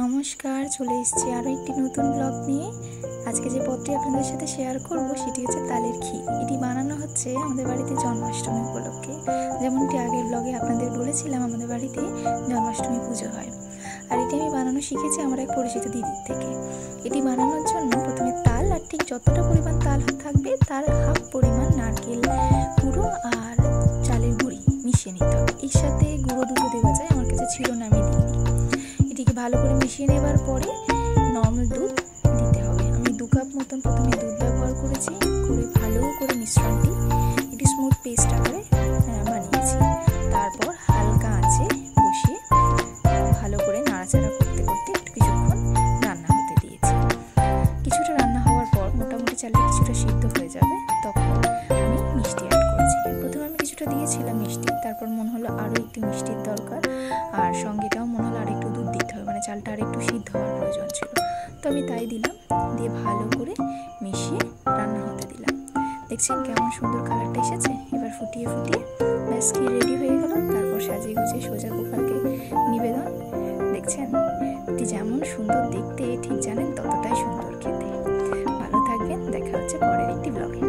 নমস্কার, চলে এসেছি আরও একটি নতুন ব্লগ নিয়ে। আজকে যে পদটি আপনাদের সাথে শেয়ার করব সেটি হচ্ছে তালের ক্ষীর। এটি বানানো হচ্ছে আমাদের বাড়িতে জন্মাষ্টমী উপলক্ষে। যেমনটি আগের ব্লগে আপনাদের বলেছিলাম, আমাদের বাড়িতে জন্মাষ্টমী পুজো হয়। আর এটি আমি বানানো শিখেছি আমার এক পরিচিত দিদির থেকে। এটি বানানোর জন্য প্রথমে তাল, আর ঠিক যতটা পরিমাণ তাল থাকবে তার হাফ পরিমাণ নারকেল গুঁড়ো আর চালের গুঁড়ি মিশিয়ে নিতে হবে। এর সাথে গুঁড়ো দুধও দেওয়া যায়, আমার কাছে ছিল না, আমি দিইনি। এটিকে ভালো করে মিশিয়ে নেবার পরে নর্মাল দুধ দিতে হবে। আমি 2 কাপ মতন প্রথমে দুধ ব্যবহার করেছি, করে ভালো করে মিশ্রণটি এটি স্মুথ পেস্ট আকারে বানিয়েছি। তারপর হালকা আঁচে বসিয়ে ভালো করে নাড়াচাড়া করতে করতে একটু কিছুক্ষণ রান্না হতে দিয়েছি। কিছুটা রান্না হওয়ার পর মোটামুটি চালটা কিছুটা সিদ্ধ হয়ে যাবে, তখন আমি মিষ্টি অ্যাড করেছি। প্রথমে আমি কিছুটা দিয়েছিলাম মিষ্টি, তারপর মনে হলো আরও একটু মিষ্টির দরকার, আর সঙ্গেটাও মনে হলো আর একটু দুধ দিতে হবে, মানে চালটা আর একটু সিদ্ধ হওয়ার প্রয়োজন ছিল। তো আমি তাই দিলাম, দিয়ে ভালো করে মিশিয়ে রান্না হতে দিলাম। দেখছেন কেমন সুন্দর কালারটা এসেছে। এবার ফুটিয়ে ফুটিয়ে ব্যাস ক্ষীর রেডি হয়ে গেল। তারপর সাজিয়ে গুছিয়ে সোজা গোপালকে নিবেদন। দেখছেন এটি যেমন সুন্দর দেখতে, ঠিক জানেন ততটাই সুন্দর খেতে। ভালো থাকবেন, দেখা হচ্ছে পরের একটি ব্লগে।